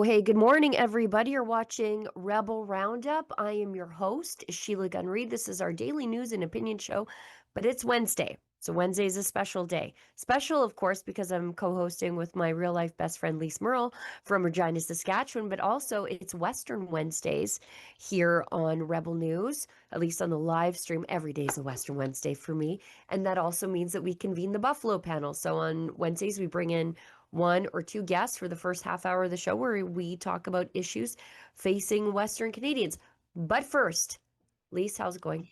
Hey, good morning, everybody. You're watching Rebel Roundup. I am your host, Sheila Gunn Reid. This is our daily news and opinion show, but it's Wednesday. So Wednesday is a special day. Special, of course, because I'm co-hosting with my real-life best friend, Lise Merle from Regina, Saskatchewan, but also it's Western Wednesdays here on Rebel News, at least on the live stream. Every day is a Western Wednesday for me, and that also means that we convene the Buffalo panel. So on Wednesdays, we bring in one or two guests for the first half hour of the show where we talk about issues facing Western Canadians. But first, Lise, how's it going?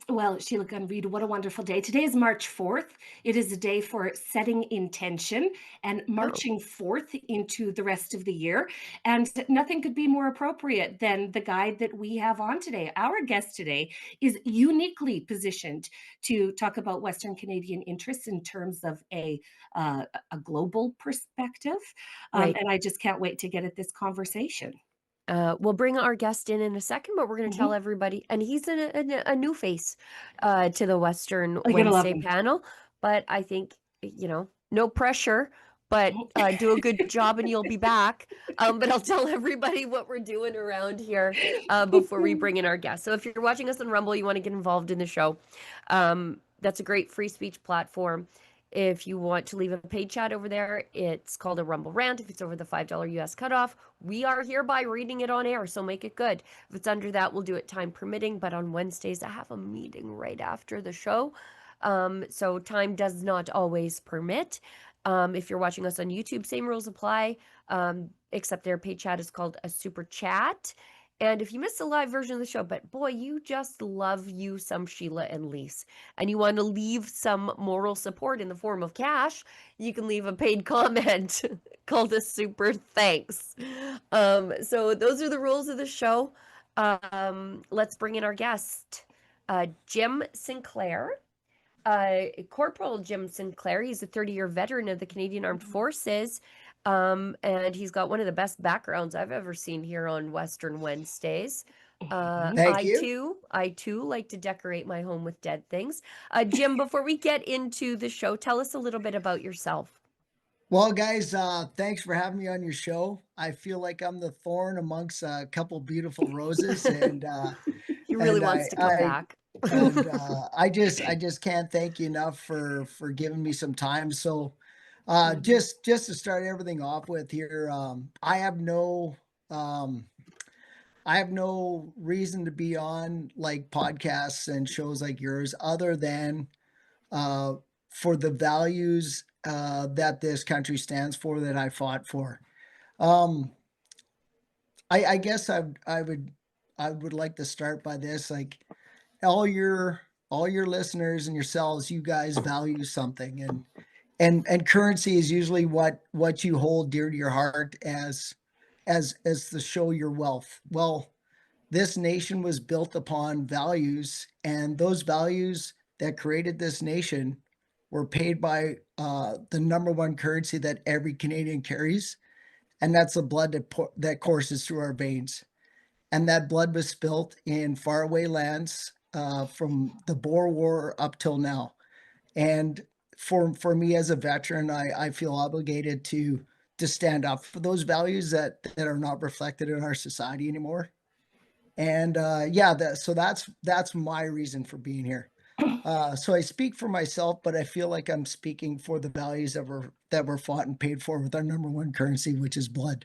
Well, Sheila Gunn Reid, what a wonderful day. Today is March 4th. It is a day for setting intention and Oh, marching forth into the rest of the year. And nothing could be more appropriate than the guide that we have on today. Our guest today is uniquely positioned to talk about Western Canadian interests in terms of a global perspective. right. And I just can't wait to get at this conversation. We'll bring our guest in a second, but we're going to tell Mhm. everybody, and he's a new face to the Western You're going to love Wednesday him. panel. But I think, no pressure, but do a good job and you'll be back. But I'll tell everybody what we're doing around here before we bring in our guest. So if you're watching us on Rumble, you want to get involved in the show, that's a great free speech platform. If you want to leave a paid chat over there, it's called a Rumble Rant. If it's over the $5 US cutoff, we are hereby reading it on air, so make it good. If it's under that, we'll do it time permitting. But on Wednesdays, I have a meeting right after the show. So time does not always permit. If you're watching us on YouTube, same rules apply, except their paid chat is called a super chat. And if you missed the live version of the show, but boy, you just love you some Sheila and Lise, and you want to leave some moral support in the form of cash, you can leave a paid comment called a super thanks. So those are the rules of the show. Let's bring in our guest, Jim Sinclair. Corporal Jim Sinclair. He's a 30-year veteran of the Canadian Armed Forces. And he's got one of the best backgrounds I've ever seen here on Western Wednesdays. Thank you. I too like to decorate my home with dead things. Jim, before we get into the show, tell us a little bit about yourself. Well, guys, thanks for having me on your show. I feel like I'm the thorn amongst a couple beautiful roses, and He really and wants to come back. I just can't thank you enough for giving me some time. So, Mhm. just to start everything off with here, um, I have no reason to be on like podcasts and shows like yours, other than uh, for the values that this country stands for, that I fought for. Um, I guess I would like to start by this, like all your all your listeners and yourselves, you guys value something, and currency is usually what you hold dear to your heart as the show your wealth. Well, this nation was built upon values, and those values that created this nation were paid by the number one currency that every Canadian carries, and that's the blood that courses through our veins. And that blood was spilt in faraway lands from the Boer War up till now. And for me as a veteran, I feel obligated to stand up for those values that are not reflected in our society anymore. And yeah, so that's my reason for being here. So I speak for myself, but I feel like I'm speaking for the values that were fought and paid for with our number one currency, which is blood.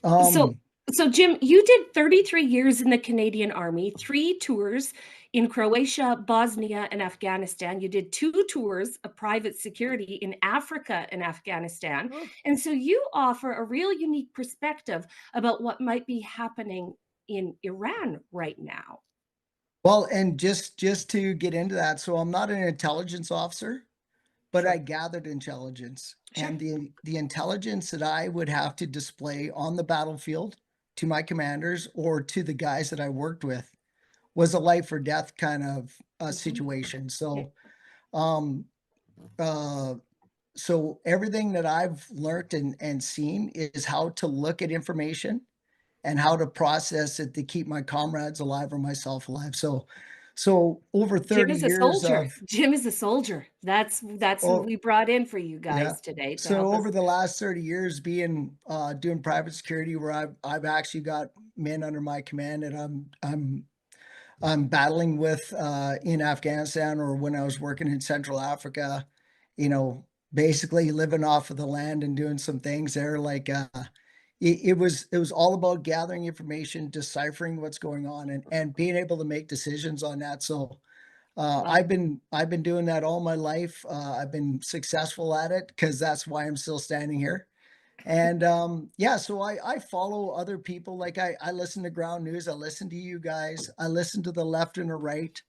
So Um, so Jim, you did 33 years in the Canadian Army, 3 tours in Croatia, Bosnia, and Afghanistan. You did 2 tours of private security in Africa and Afghanistan. Oh, And so you offer a real unique perspective about what might be happening in Iran right now. well, and just to get into that, so I'm not an intelligence officer, but I Sure. gathered intelligence, Sure. and the intelligence that I would have to display on the battlefield to my commanders or to the guys that I worked with was a life or death kind of Mhm. situation. Okay. Um, uh, so everything that I've learned and seen is how to look at information and how to process it to keep my comrades alive or myself alive. So over Jim 30 is a years soldier. of, Jim is a soldier. That's who oh, we brought in for you yeah. guys today to So help us. over the last 30 years being doing private security, where I've actually got men under my command, and I'm battling with in Afghanistan, or when I was working in Central Africa, you know, basically living off of the land and doing some things there. Like it was all about gathering information, deciphering what's going on, and being able to make decisions on that. So Wow. I've been doing that all my life. I've been successful at it because that's why I'm still standing here. And yeah, so I follow other people. Like I listen to Ground News. I listen to you guys. I listen to the left and the right.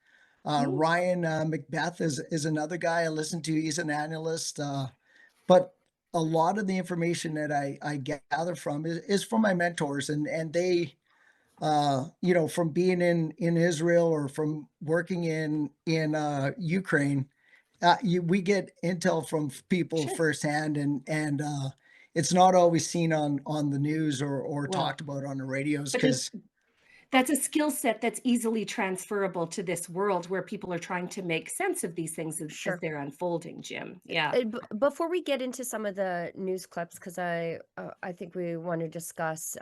Mm, Ryan Macbeth is another guy I listen to. He's an analyst. But a lot of the information that I gather from is from my mentors, and they you know, from being in Israel or from working in Ukraine, we get intel from people sure. firsthand, and it's not always seen on the news or Well, talked about on the radios but because that's a skill set that's easily transferable to this world where people are trying to make sense of these things as Sure. they're unfolding, Jim. Yeah. Before we get into some of the news clips, because I think we want to discuss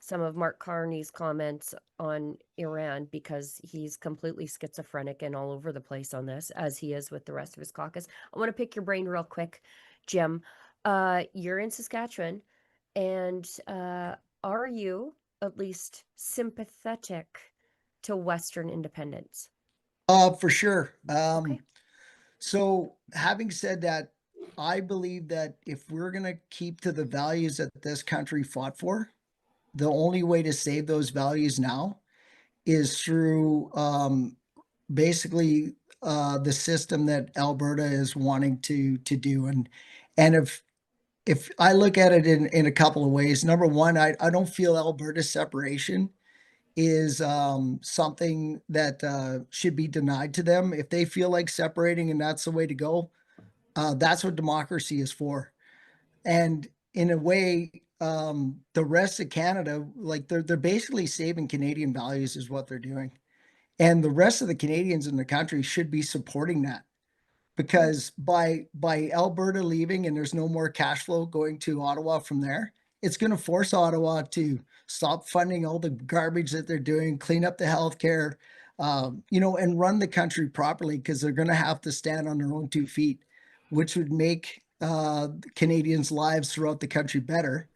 some of Mark Carney's comments on Iran, because he's completely schizophrenic and all over the place on this, as he is with the rest of his caucus. I want to pick your brain real quick, Jim. You're in Saskatchewan, and are you at least sympathetic to Western independence? for sure. Okay. So having said that, I believe that if we're gonna keep to the values that this country fought for, the only way to save those values now is through basically the system that Alberta is wanting to do. And if I look at it in a couple of ways, number one, I don't feel Alberta's separation is something that should be denied to them. If they feel like separating and that's the way to go, that's what democracy is for. And in a way, the rest of Canada, like they're basically saving Canadian values, is what they're doing. And the rest of the Canadians in the country should be supporting that, Mm, because by Alberta leaving and there's no more cash flow going to Ottawa from there, it's going to force Ottawa to stop funding all the garbage that they're doing, clean up the healthcare, you know, and run the country properly, because they're going to have to stand on their own 2 feet, which would make Canadians' lives throughout the country better.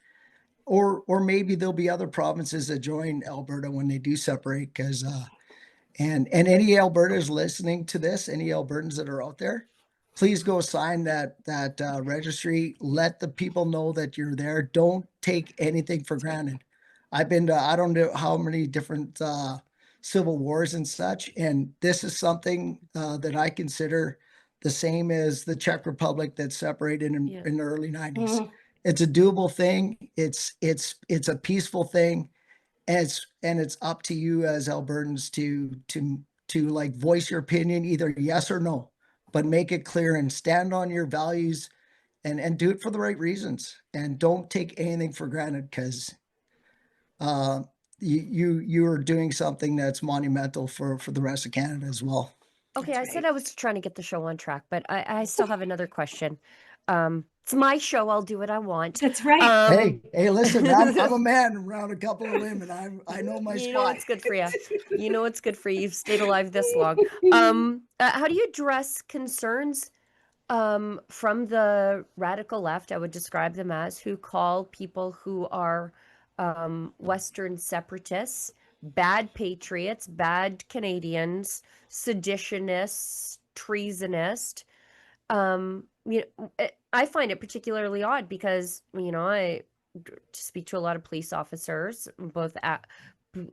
Or maybe there'll be other provinces that join Alberta when they do separate, because and any Albertans listening to this, any Albertans that are out there, please go sign that registry. Let the people know that you're there. Don't take anything for that's right. granted. I've been to I don't know how many different civil wars and such, and this is something that I consider the same as the Czech Republic that separated Yeah. in the early 90s. Mm, It's a doable thing. It's a peaceful thing, and it's up to you as Albertans to like voice your opinion, either yes or no, but make it clear and stand on your values, and do it for the right reasons, and don't take anything for granted, because uh you are doing something that's monumental for the rest of Canada as well. Okay, that's I said right. I was trying to get the show on track, but I still have another question. It's my show. I'll do what I want. That's right. Hey, listen, I'm a man around a couple of women. I know my You know spot. it's good for you. You know it's good for you. You've stayed alive this long. How do you address concerns from the radical left? I would describe them as, who call people who are Western separatists bad patriots, bad Canadians, seditionists, treasonist. I find it particularly odd because, I speak to a lot of police officers, both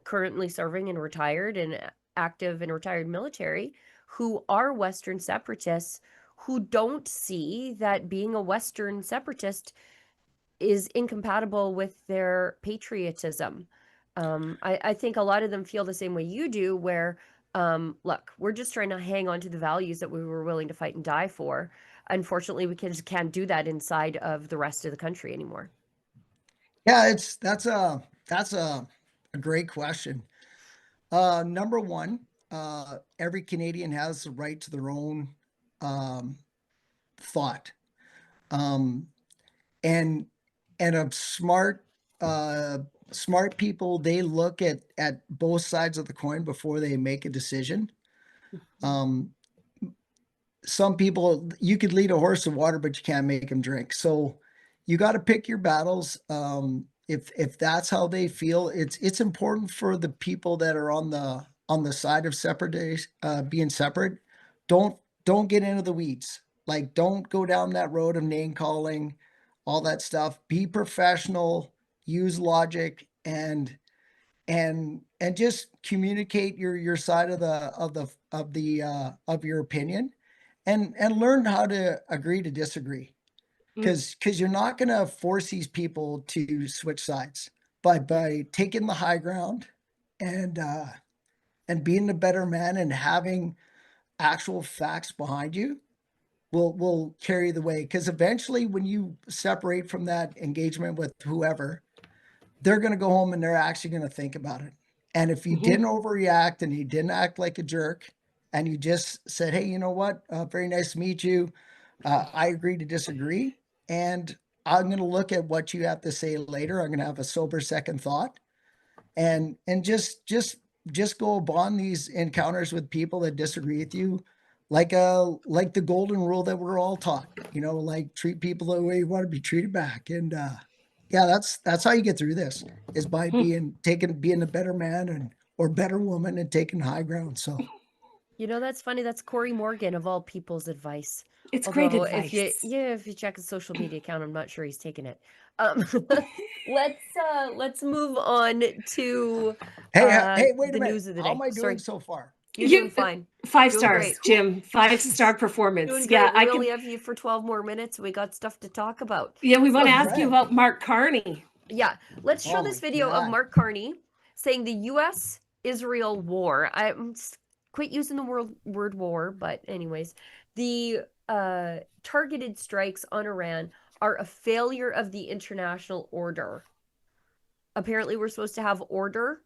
currently serving and retired, and active and retired military, who are Western separatists, who don't see that being a Western separatist is incompatible with their patriotism. I think a lot of them feel the same way you do, where, look, we're just trying to hang on to the values that we were willing to fight and die for. Unfortunately, we just can't do that inside of the rest of the country anymore. Yeah, that's a great question. Number one, every Canadian has the right to their own thought. And of smart people, they look at both sides of the coin before they make a decision. Some people, you could lead a horse to water, but you can't make him drink. So you got to pick your battles. If that's how they feel, it's important for the people that are on the side of separate, being separate. Don't get into the weeds. Like, don't go down that road of name calling, all that stuff. Be professional, use logic, and just communicate your side of your opinion, and learn how to agree to disagree. Because you're not going to force these people to switch sides. By taking the high ground and being the better man and having actual facts behind you will carry the way. Because eventually, when you separate from that engagement with whoever, they're going to go home and they're actually going to think about it. And if you didn't overreact and you didn't act like a jerk, and you just said, hey, you know what? Very nice to meet you. I agree to disagree. And I'm going to look at what you have to say later. I'm going to have a sober second thought, and just go upon these encounters with people that disagree with you, like the golden rule that we're all taught, like treat people the way you want to be treated back. And yeah, that's how you get through this, is by being a better man or better woman and taking high ground. So, that's funny. That's Corey Morgan, of all people's, advice. It's great Although advice. if you check his social media account, I'm not sure he's taken it. Let's move on to hey, wait a the minute. news of the day. How am I doing so far? You're doing fine. 5 Doing stars, great. Jim. 5-star performance. Doing great. Yeah, We only have you for 12 more minutes. We got stuff to talk about. Yeah, we want to ask you about Mark Carney. Yeah, let's show this video of Mark Carney saying the U.S.-Israel war. I'm quit using the word war, but anyways, the targeted strikes on Iran are a failure of the international order. Apparently, we're supposed to have order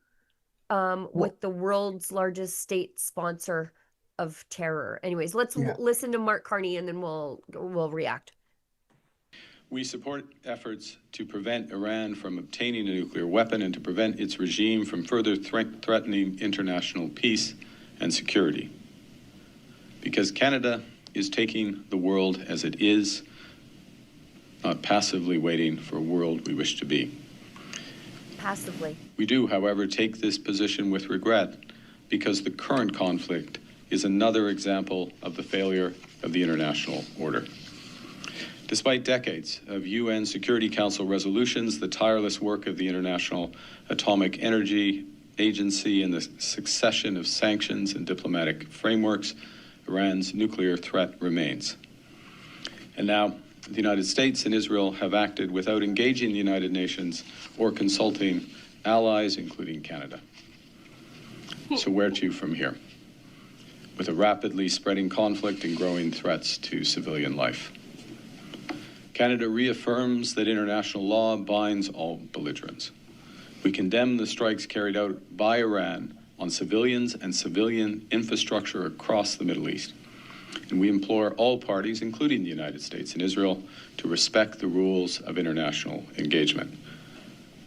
with the world's largest state sponsor of terror. Anyways, let's listen to Mark Carney, and then we'll react. We support efforts to prevent Iran from obtaining a nuclear weapon and to prevent its regime from further threatening international peace and security. Because Canada is taking the world as it is, not passively waiting for a world we wish to be. Passively. We do, however, take this position with regret, because the current conflict is another example of the failure of the international order. Despite decades of UN Security Council resolutions, the tireless work of the International Atomic Energy Agency, and the succession of sanctions and diplomatic frameworks, Iran's nuclear threat remains. And now, the United States and Israel have acted without engaging the United Nations or consulting allies, including Canada. So where to from here? With a rapidly spreading conflict and growing threats to civilian life. Canada reaffirms that international law binds all belligerents. We condemn the strikes carried out by Iran on civilians and civilian infrastructure across the Middle East. And we implore all parties, including the United States and Israel, to respect the rules of international engagement.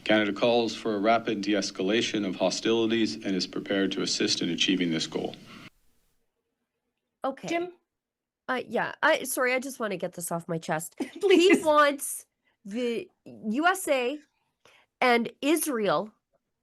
Canada calls for a rapid de-escalation of hostilities and is prepared to assist in achieving this goal. Okay. Jim? Yeah, I just want to get this off my chest. Please. He wants the USA and Israel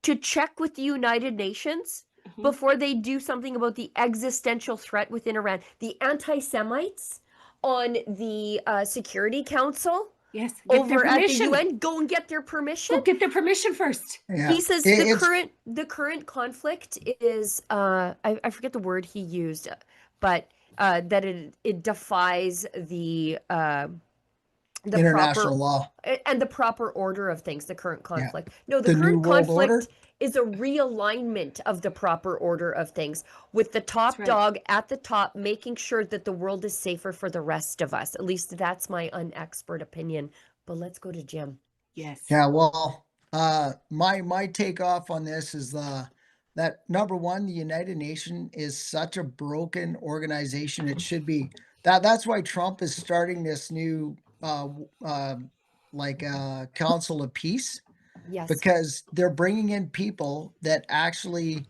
to check with the United Nations before they do something about the existential threat within Iran. The anti-Semites on the Security Council, yes, get over at the UN, go and get their permission. Go get their permission first. Yeah. He says the current conflict is I forget the word he used, but that it defies the international proper law and the proper order of things. The current conflict. Yeah. No, the current conflict order is a realignment of the proper order of things, with the top dog at the top, making sure that the world is safer for the rest of us. At least that's my unexpert opinion. But let's go to Jim. Yes. Yeah. Well, my take off on this is that number one, the United Nations is such a broken organization. It should be that's why Trump is starting this new Council of Peace, Yes. because they're bringing in people that actually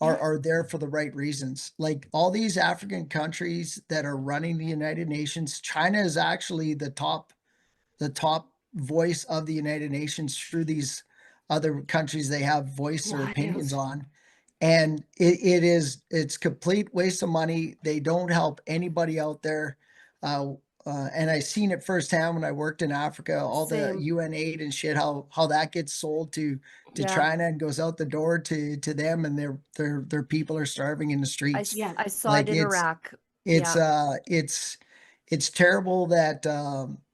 are there for the right reasons. Like all these African countries that are running the United Nations, China is actually the top voice of the United Nations through these other countries they have voice or opinions on. And it's complete waste of money. They don't help anybody out there. And I seen it firsthand when I worked in Africa, all the Same. UN aid and shit, how that gets sold to Yeah. China and goes out the door to them, and their people are starving in the streets. I saw Like, it in Iraq. It's Yeah. it's terrible that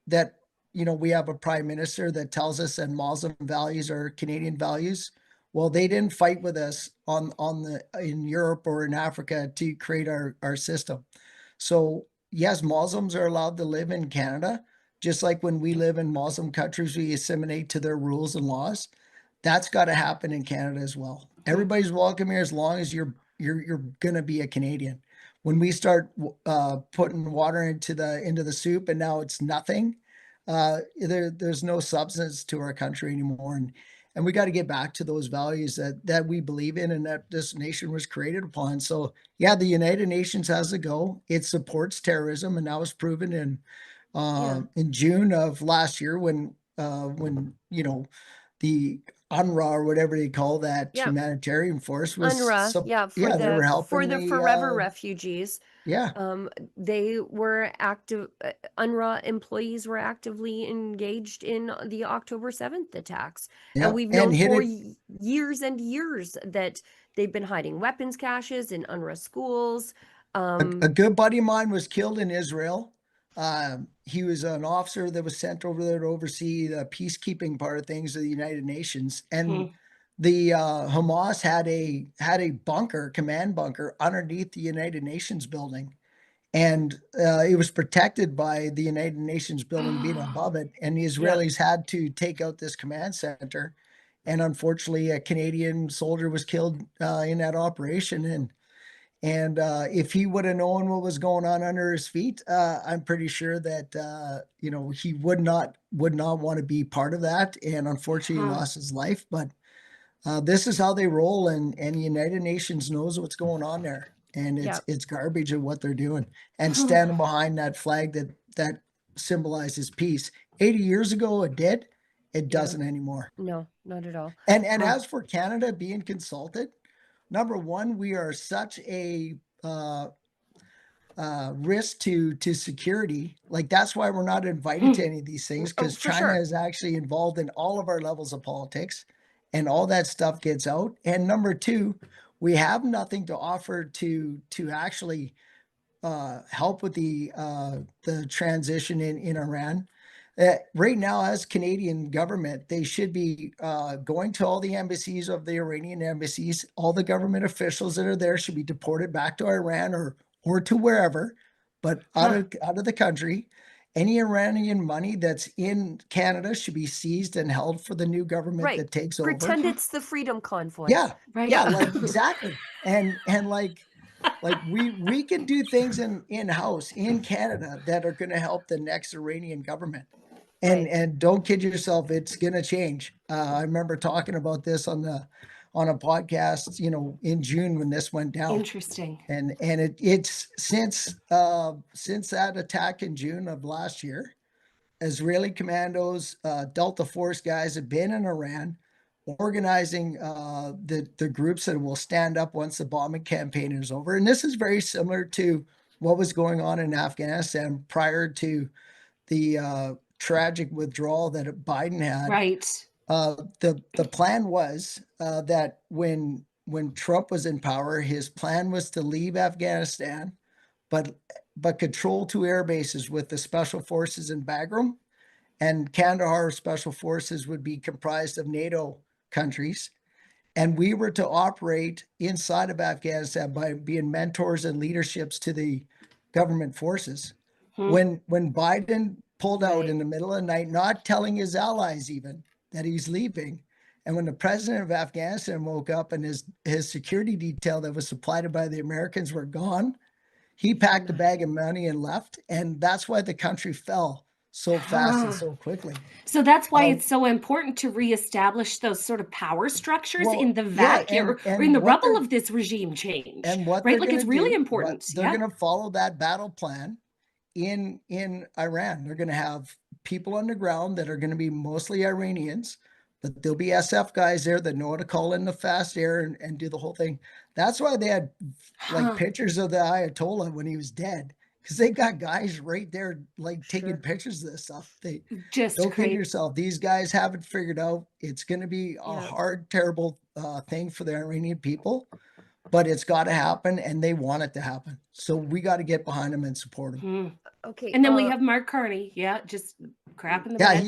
that we have a prime minister that tells us that Muslim values are Canadian values. Well, they didn't fight with us in Europe or in Africa to create our system. So yes, Muslims are allowed to live in Canada, just like when we live in Muslim countries, we assimilate to their rules and laws. That's got to happen in Canada as well. Everybody's welcome here as long as you're gonna be a Canadian. When we start putting water into the soup and now it's nothing, there's no substance to our country anymore, and we got to get back to those values that we believe in and that this nation was created upon. So yeah, the United Nations has to go. It supports terrorism, and that was proven in June of last year when the UNRWA or whatever they call that humanitarian force was UNRWA, they were helping the forever refugees. Yeah. They were active. UNRWA employees were actively engaged in the October 7th attacks. Yeah. And we've known for years and years that they've been hiding weapons caches in UNRWA schools. A good buddy of mine was killed in Israel. He was an officer that was sent over there to oversee the peacekeeping part of things of the United Nations. And the Hamas had a command bunker underneath the United Nations building. And it was protected by the United Nations building being above it. And the Israelis had to take out this command center. And unfortunately, a Canadian soldier was killed in that operation. And if he would have known what was going on under his feet, I'm pretty sure that he would not want to be part of that. And unfortunately, he lost his life. But this is how they roll, and the United Nations knows what's going on there, and it's garbage of what they're doing. And standing behind that flag that symbolizes peace. 80 years ago, it did. It doesn't anymore. No, not at all. And as for Canada being consulted, number one, we are such a risk to security. Like, that's why we're not invited to any of these things, because China is actually involved in all of our levels of politics, and all that stuff gets out. And number two, we have nothing to offer to actually help with the transition in Iran. Right now, as Canadian government, they should be going to all the embassies of the Iranian embassies. All the government officials that are there should be deported back to Iran or to wherever, but out of the country. Any Iranian money that's in Canada should be seized and held for the new government that takes over. Pretend it's the Freedom Convoy. Yeah, right. Yeah, like exactly. And like we can do things in house in Canada that are going to help the next Iranian government. And don't kid yourself, it's going to change. I remember talking about this on a podcast, in June when this went down. Interesting. And it's since that attack in June of last year, Israeli commandos, Delta Force guys have been in Iran, organizing the groups that will stand up once the bombing campaign is over. And this is very similar to what was going on in Afghanistan prior to the tragic withdrawal that Biden had. Right. The plan was that when Trump was in power, his plan was to leave Afghanistan, but control 2 air bases with the special forces in Bagram, and Kandahar special forces would be comprised of NATO countries. And we were to operate inside of Afghanistan by being mentors and leaderships to the government forces. When Biden pulled out in the middle of the night, not telling his allies even that he's leaving, And when the president of Afghanistan woke up and his security detail that was supplied by the Americans were gone, he packed a bag of money and left. And that's why the country fell so fast and so quickly. So that's why it's so important to reestablish those sort of power structures in the vacuum or in the rubble of this regime change. And what right? Like it's really important. They're going to follow that battle plan in Iran. They're going to have people on the ground that are going to be mostly Iranians, but there'll be SF guys there that know how to call in the fast air and do the whole thing. That's why they had like pictures of the Ayatollah when he was dead, because they got guys right there like taking pictures of this stuff. They just don't kid yourself. These guys have it figured out. It's going to be a hard, terrible thing for the Iranian people, but it's got to happen, and they want it to happen. So we got to get behind them and support them. Okay. And then we have Mark Carney. Yeah, just crap in the bed.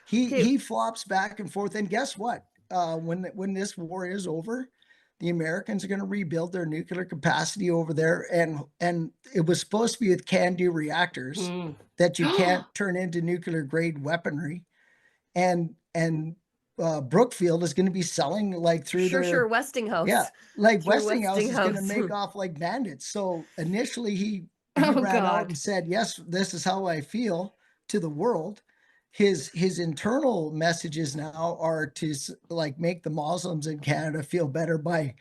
He flops back and forth. And guess what? When this war is over, the Americans are going to rebuild their nuclear capacity over there. And it was supposed to be with can-do reactors that you can't turn into nuclear grade weaponry. And Brookfield is going to be selling like through their Westinghouse. Yeah, like Westinghouse is going to make off like bandits. So initially he ran out and said, yes, this is how I feel to the world. His internal messages now are to like make the Muslims in Canada feel better by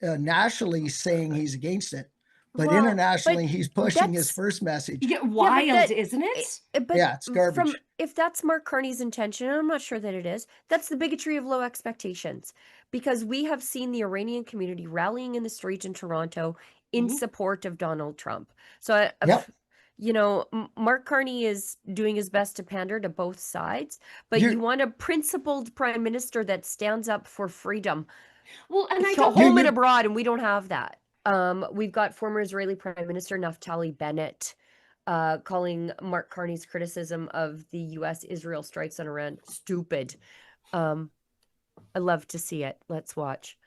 nationally saying he's against it, but internationally he's pushing his first message. Wild, isn't it? But it's garbage. If that's Mark Carney's intention, and I'm not sure that it is, that's the bigotry of low expectations, because we have seen the Iranian community rallying in the streets in Toronto in support of Donald Trump. So Mark Carney is doing his best to pander to both sides, but you want a principled prime minister that stands up for freedom, and home and abroad, and we don't have that. We've got former Israeli Prime Minister Naftali Bennett calling Mark Carney's criticism of the U.S.-Israel strikes on Iran stupid. I love to see it. Let's watch.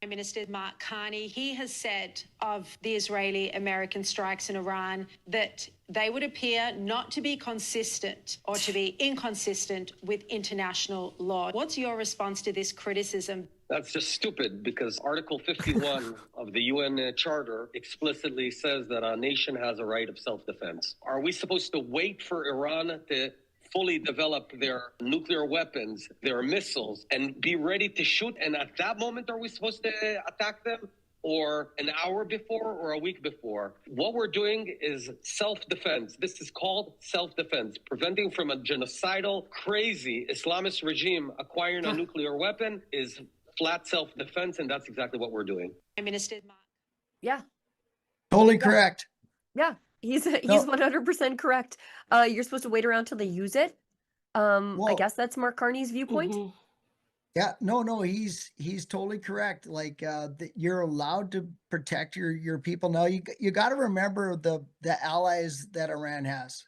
Prime Minister Mark Carney, he has said of the Israeli-American strikes in Iran that they would appear not to be consistent or to be inconsistent with international law. What's your response to this criticism? That's just stupid, because Article 51 of the UN Charter explicitly says that a nation has a right of self-defense. Are we supposed to wait for Iran to fully develop their nuclear weapons, their missiles, and be ready to shoot? And at that moment, are we supposed to attack them? Or an hour before or a week before? What we're doing is self-defense. This is called self-defense, preventing from a genocidal, crazy Islamist regime acquiring a nuclear weapon is flat self-defense, and that's exactly what we're doing. Prime Minister Mark. Yeah. Totally correct. Yeah, he's 100% correct. You're supposed to wait around till they use it. I guess that's Mark Carney's viewpoint. Yeah, no, he's totally correct. Like you're allowed to protect your people. Now you got to remember the allies that Iran has.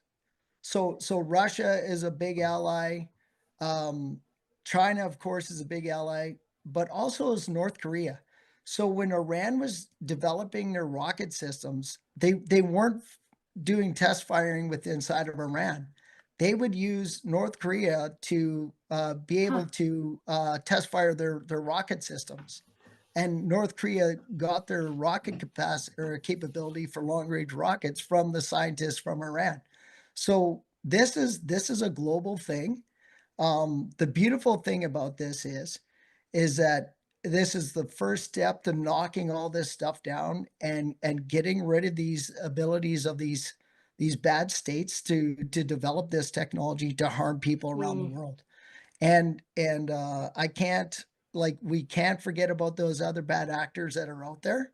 So Russia is a big ally. China, of course, is a big ally, but also is North Korea. So when Iran was developing their rocket systems, they weren't doing test firing with inside of Iran. They would use North Korea to be able to test fire their rocket systems. And North Korea got their rocket capacity or capability for long-range rockets from the scientists from Iran. So this is a global thing. The beautiful thing about this is that this is the first step to knocking all this stuff down and getting rid of these abilities of these bad states to develop this technology to harm people around the world. And we can't forget about those other bad actors that are out there.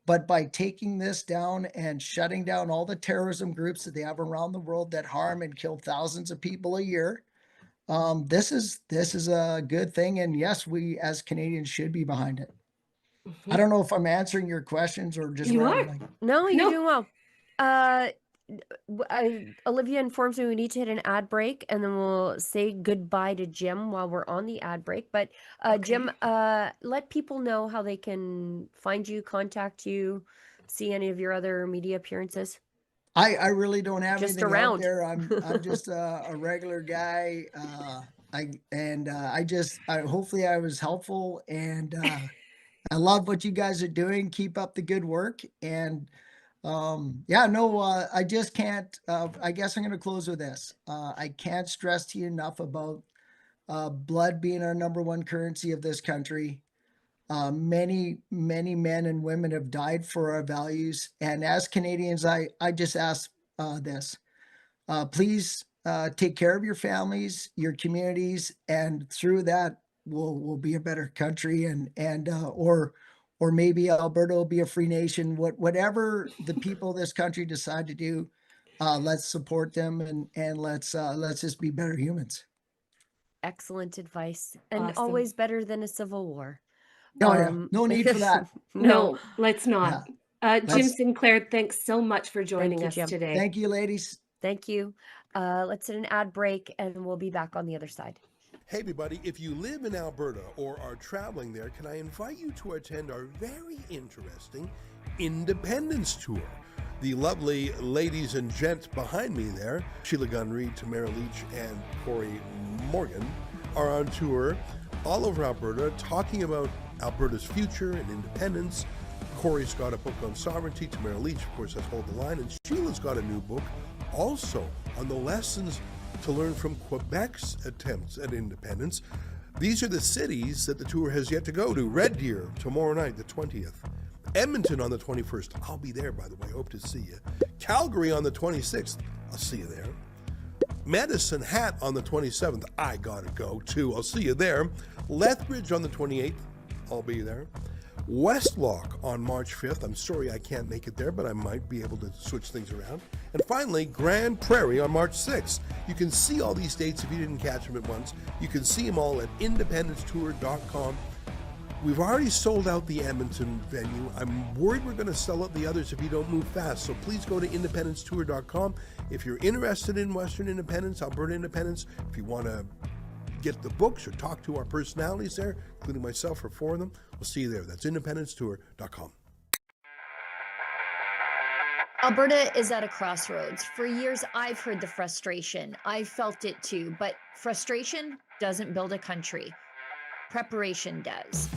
But by taking this down and shutting down all the terrorism groups that they have around the world that harm and kill thousands of people a year, this is a good thing. And yes, we as Canadians should be behind it. I don't know if I'm answering your questions or just rambling. No, you're doing well. Olivia informs me we need to hit an ad break, and then we'll say goodbye to Jim while we're on the ad break. But Jim, let people know how they can find you, contact you, see any of your other media appearances. I really don't have Just anything around out there. I'm just a regular guy. hopefully I was helpful, and I love what you guys are doing. Keep up the good work. And I just can't, I guess I'm going to close with this. I can't stress to you enough about blood being our number one currency of this country. Many men and women have died for our values. And as Canadians, I just ask this. Please take care of your families, your communities, and through that, we'll be a better country, or maybe Alberta will be a free nation. Whatever the people of this country decide to do, let's support them, and let's just be better humans. Excellent advice, and Awesome. always better than a civil war. Oh yeah, no need for that. No, let's not. Jim Let's- Sinclair, thanks so much for joining you, us Jim. today. Thank you, ladies. Thank you. Let's hit an ad break, and we'll be back on the other side. Hey everybody, if you live in Alberta or are traveling there, can I invite you to attend our very interesting Independence Tour? The lovely ladies and gents behind me there, Sheila, Gunn, Reid, Merle, and Corey Morgan, are on tour all over Alberta talking about Alberta's future and independence. Corey's got a book on sovereignty, Merle, of course, that's Hold the Line, and Sheila's got a new book also on the lessons to learn from Quebec's attempts at independence. These are the cities that the tour has yet to go to. Red Deer tomorrow night, the 20th. Edmonton on the 21st. I'll be there, by the way. Hope to see you. Calgary on the 26th. I'll see you there. Medicine Hat on the 27th. I gotta go too. I'll see you there. Lethbridge on the 28th. I'll be there. Westlock on March 5th. I'm sorry I can't make it there, but I might be able to switch things around. And finally, Grand Prairie on March 6th. You can see all these dates if you didn't catch them at once. You can see them all at independencetour.com. We've already sold out the Edmonton venue. I'm worried we're going to sell out the others if you don't move fast. So please go to independencetour.com. If you're interested in Western independence, Alberta independence, if you want to get the books or talk to our personalities there, including myself or four of them, we'll see you there. That's independencetour.com. Alberta is at a crossroads. For years, I've heard the frustration. I've felt it too, but frustration doesn't build a country. Preparation does.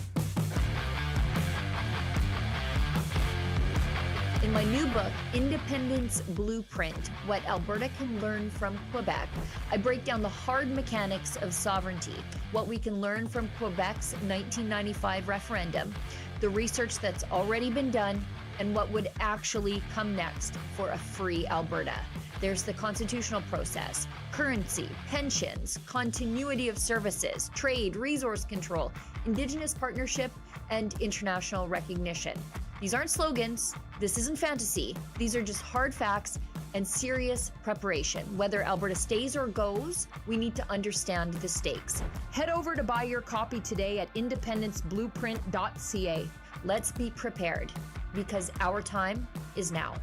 In my new book, Independence Blueprint, What Alberta Can Learn from Quebec, I break down the hard mechanics of sovereignty, what we can learn from Quebec's 1995 referendum, the research that's already been done, and what would actually come next for a free Alberta. There's the constitutional process, currency, pensions, continuity of services, trade, resource control, Indigenous partnership, and international recognition. These aren't slogans. This isn't fantasy. These are just hard facts and serious preparation. Whether Alberta stays or goes, we need to understand the stakes. Head over to buy your copy today at independenceblueprint.ca. Let's be prepared, because our time is now.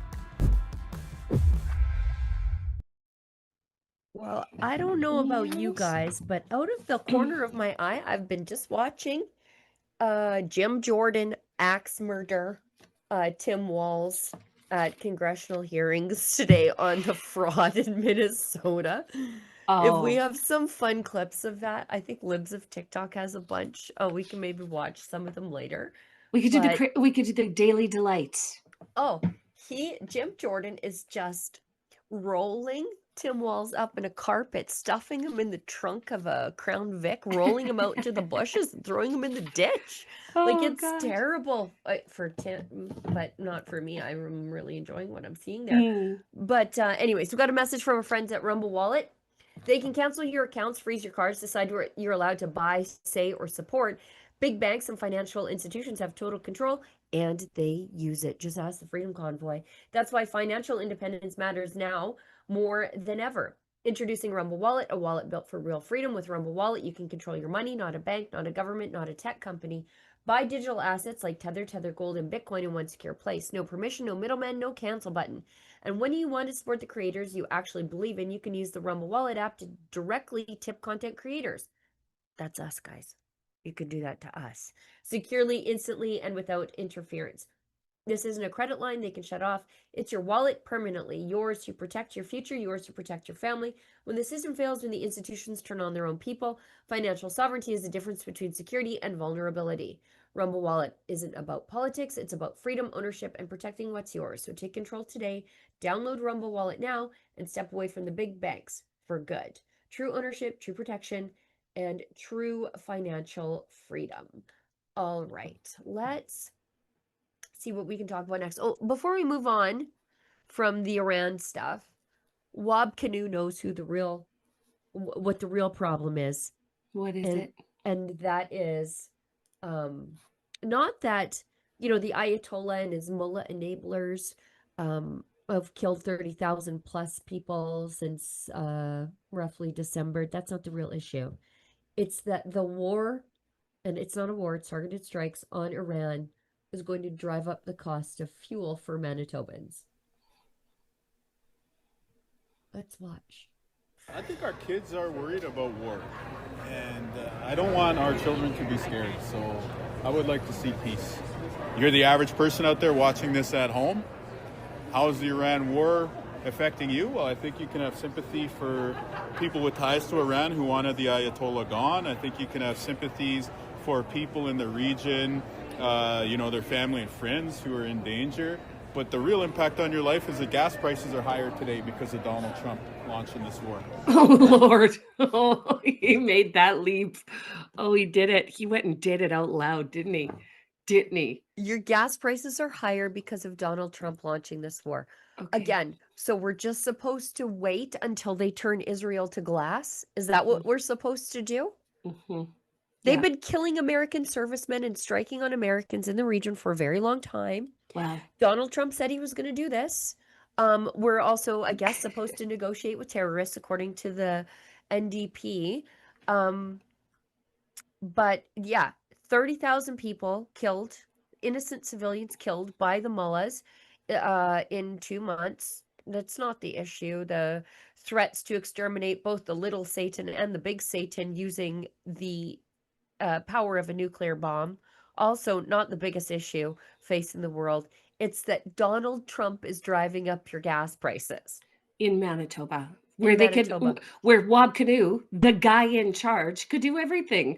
Well, I don't know about you guys, but out of the corner of my eye, I've been just watching Jim Jordan axe murder Tim Walz at congressional hearings today on the fraud in Minnesota. If we have some fun clips of that, I think Libs of TikTok has a bunch. Oh, we can maybe watch some of them later. We could do the Daily Delight. Oh, Jim Jordan is just rolling Tim Walz up in a carpet, stuffing him in the trunk of a Crown Vic, rolling him out into the bushes, and throwing him in the ditch. It's terrible for Tim, but not for me. I'm really enjoying what I'm seeing there. But anyways, we got a message from our friends at Rumble Wallet. They can cancel your accounts, freeze your cards, decide where you're allowed to buy, say, or support. Big banks and financial institutions have total control, and they use it. Just ask the Freedom Convoy. That's why financial independence matters now more than ever. Introducing Rumble Wallet, a wallet built for real freedom. With Rumble Wallet, you can control your money, not a bank, not a government, not a tech company. Buy digital assets like Tether Gold, and Bitcoin in one secure place. No permission, no middleman, no cancel button. And when you want to support the creators you actually believe in, you can use the Rumble Wallet app to directly tip content creators. That's us, guys. You can do that to us securely, instantly, and without interference. This isn't a credit line they can shut off. It's your wallet permanently, yours to protect your future, yours to protect your family. When the system fails, when the institutions turn on their own people, financial sovereignty is the difference between security and vulnerability. Rumble Wallet isn't about politics, it's about freedom, ownership, and protecting what's yours. So take control today, download Rumble Wallet now, and step away from the big banks for good. True ownership, true protection, and true financial freedom. All right, let's see what we can talk about next. Oh, before we move on from the Iran stuff, Wob Canoe knows who the real, what the real problem is. What is it? And that is, not that, you know, the Ayatollah and his mullah enablers have killed 30,000 plus people since roughly December. That's not the real issue. It's that the war, and it's not a war, it's targeted strikes on Iran, is going to drive up the cost of fuel for Manitobans. Let's watch. I think our kids are worried about war, and I don't want our children to be scared, so I would like to see peace. You're the average person out there watching this at home. How is the Iran war affecting you? Well, I think you can have sympathy for people with ties to Iran who wanted the Ayatollah gone. I think you can have sympathies for people in the region, you know, their family and friends who are in danger. But the real impact on your life is that gas prices are higher today because of Donald Trump launching this war. Oh, Lord. Oh, he made that leap. Oh, he did it. He went and did it out loud, didn't he? Didn't he? Your gas prices are higher because of Donald Trump launching this war. Okay. Again, so we're just supposed to wait until they turn Israel to glass? Is that what we're supposed to do? Mm-hmm. They've been killing American servicemen and striking on Americans in the region for a very long time. Wow. Donald Trump said he was going to do this. We're also, I guess, supposed to negotiate with terrorists, according to the NDP. But yeah, 30,000 people killed, innocent civilians killed by the mullahs in 2 months. That's not the issue. The threats to exterminate both the little Satan and the big Satan using the power of a nuclear bomb, also not the biggest issue facing the world. It's that Donald Trump is driving up your gas prices In Manitoba, where they could, where Wob Canoe, the guy in charge, could do everything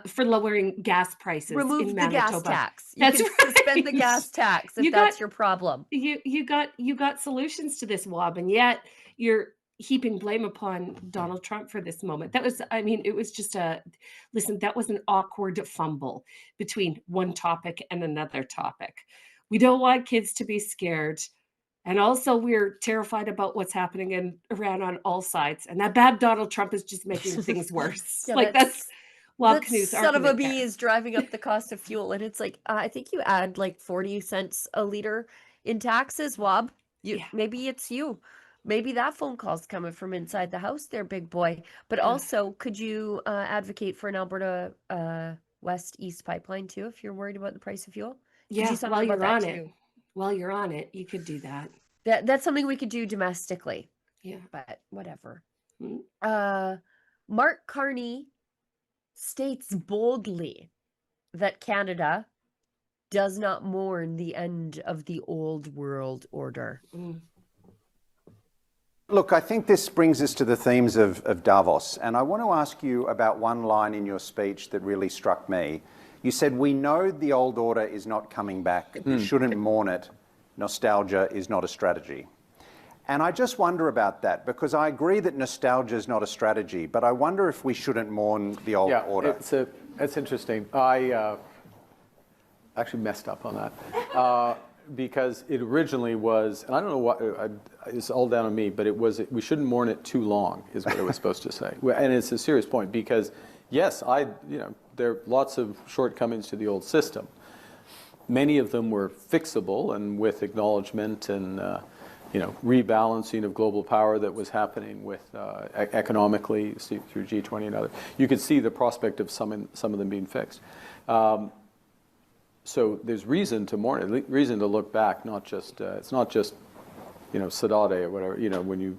for lowering gas prices. Remove in the Manitoba. gas tax. You That's can suspend the right. gas tax if You that's got- your problem. You got solutions to this, Wob, and yet you're heaping blame upon Donald Trump for this moment. That was, I mean, it was just listen, that was an awkward fumble between one topic and another topic. We don't want kids to be scared. And also we're terrified about what's happening in Iran on all sides. And that bad Donald Trump is just making things worse. Yeah, like that's Wob that Canoe's son of a argument bee there. is driving up the cost of fuel. And it's like, I think you add like 40 cents a liter in taxes, Wob. Maybe it's you. Maybe that phone call's coming from inside the house there, big boy. But also, could you advocate for an Alberta West-East pipeline too, if you're worried about the price of fuel? Yeah, while you're on it. While you're on it, you could do that. That's something we could do domestically. Yeah. But whatever. Mm-hmm. Mark Carney states boldly that Canada does not mourn the end of the old world order. Mm. Look, I think this brings us to the themes of Davos. And I want to ask you about one line in your speech that really struck me. You said, "We know the old order is not coming back. We shouldn't mourn it. Nostalgia is not a strategy." And I just wonder about that, because I agree that nostalgia is not a strategy, but I wonder if we shouldn't mourn the old order. That's interesting. I actually messed up on that. Because it originally was, and I don't know what, it's all down on me, but it was, we shouldn't mourn it too long, is what it was supposed to say. And it's a serious point, because yes, there are lots of shortcomings to the old system. Many of them were fixable, and with acknowledgement and rebalancing of global power that was happening with economically through G20 and other, you could see the prospect of some of them being fixed. So there's reason to mourn it, reason to look back, not just, it's not just, Saudade or whatever, when you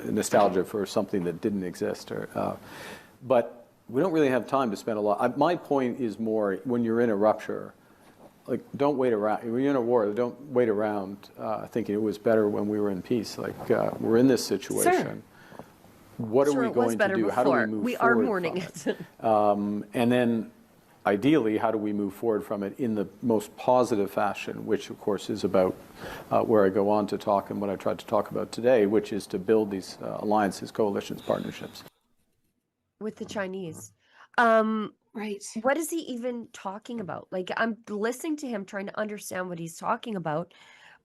nostalgia for something that didn't exist. But we don't really have time to spend a lot. My point is more, when you're in a rupture, like, don't wait around. When you're in a war, don't wait around thinking it was better when we were in peace. Like, we're in this situation. What are we going to do? How do we move forward? We are mourning it. And then, ideally, how do we move forward from it in the most positive fashion, which, of course, is about where I go on to talk and what I tried to talk about today, which is to build these alliances, coalitions, partnerships. With the Chinese. Right. What is he even talking about? Like, I'm listening to him trying to understand what he's talking about,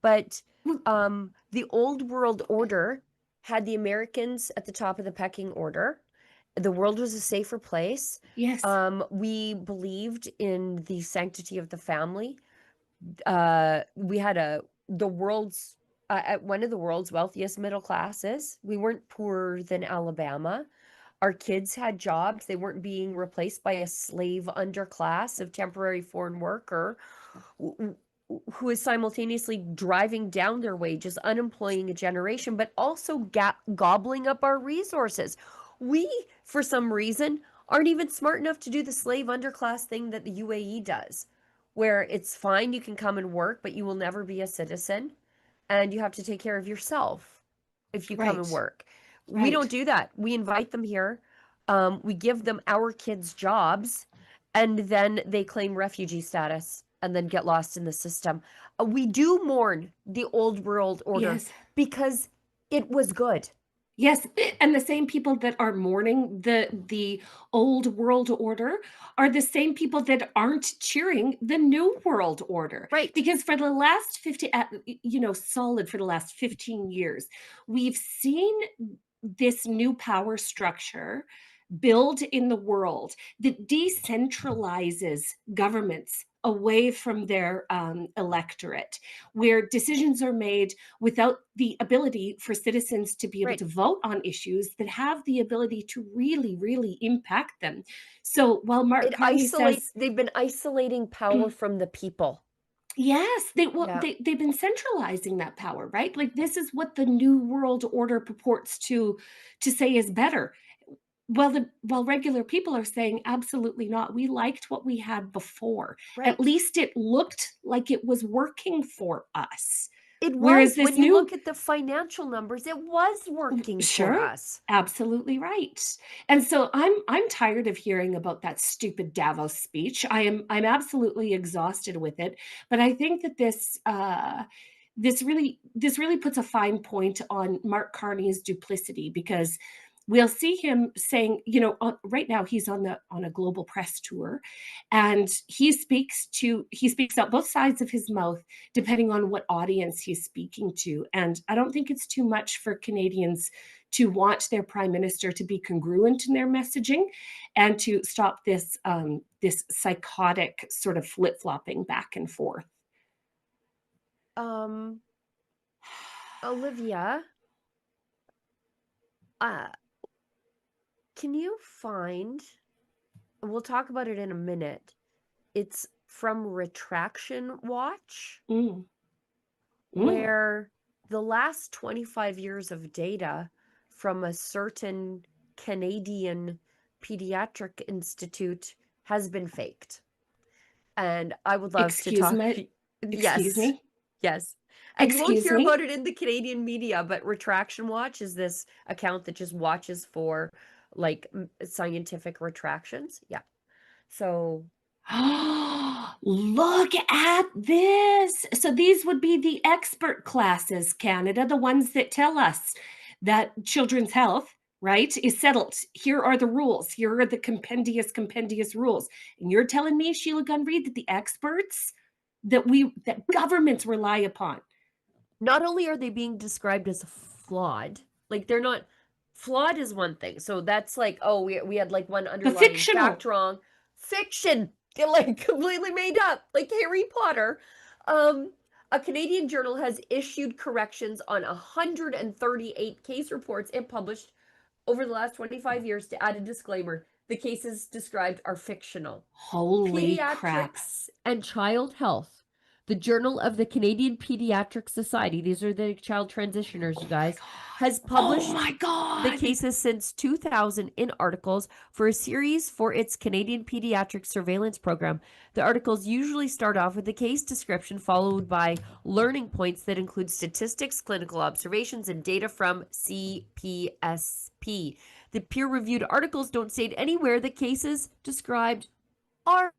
but the old world order had the Americans at the top of the pecking order. The world was a safer place. Yes. We believed in the sanctity of the family. We had the world's one of the world's wealthiest middle classes. We weren't poorer than Alabama. Our kids had jobs. They weren't being replaced by a slave underclass of temporary foreign worker who is simultaneously driving down their wages, unemploying a generation, but also gobbling up our resources. We, for some reason, aren't even smart enough to do the slave underclass thing that the UAE does, where it's fine, you can come and work, but you will never be a citizen, and you have to take care of yourself if you come and work. We don't do that. We invite them here. We give them our kids' jobs, and then they claim refugee status and then get lost in the system. We do mourn the old world order because it was good. Yes, and the same people that are mourning the old world order are the same people that aren't cheering the new world order. Right. Because for the last 15 years, we've seen this new power structure build in the world that decentralizes governments away from their electorate, where decisions are made without the ability for citizens to be able to vote on issues that have the ability to really, really impact them. So while Mark Carney says they've been isolating power from the people. Yes, they've been centralizing that power, right? Like, this is what the new world order purports to say is better. While regular people are saying absolutely not. We liked what we had before. At least it looked like it was working for us. It was. Whereas this when you look at the financial numbers, it was working for us. Absolutely right. And so I'm tired of hearing about that stupid Davos speech. I'm absolutely exhausted with it. But I think that this really puts a fine point on Mark Carney's duplicity, because we'll see him saying, right now he's on a global press tour, and he speaks out both sides of his mouth depending on what audience he's speaking to. And I don't think it's too much for Canadians to want their prime minister to be congruent in their messaging and to stop this psychotic sort of flip-flopping back and forth. Olivia, can you find, we'll talk about it in a minute, it's from Retraction Watch, where the last 25 years of data from a certain Canadian pediatric institute has been faked. And I would love to talk. Excuse me? Yes. And you won't hear about it in the Canadian media, but Retraction Watch is this account that just watches for like scientific retractions. Yeah. So look at this. So these would be the expert classes, Canada, the ones that tell us that children's health, right, is settled. Here are the rules. Here are the compendious rules. And you're telling me, Sheila Gunn Reid, that the experts that governments rely upon, not only are they being described as flawed, like they're not, flawed is one thing. So that's like, oh, we had like one underlying fact wrong. Fiction. They're like completely made up, like Harry Potter. A Canadian journal has issued corrections on 138 case reports it published over the last 25 years to add a disclaimer. The cases described are fictional. Holy crap. Pediatrics and child health The Journal of the Canadian Pediatric Society, these are the child transitioners, you guys, has published the cases since 2000 in articles for a series for its Canadian Pediatric Surveillance Program. The articles usually start off with a case description followed by learning points that include statistics, clinical observations, and data from CPSP. The peer-reviewed articles don't state anywhere the cases described are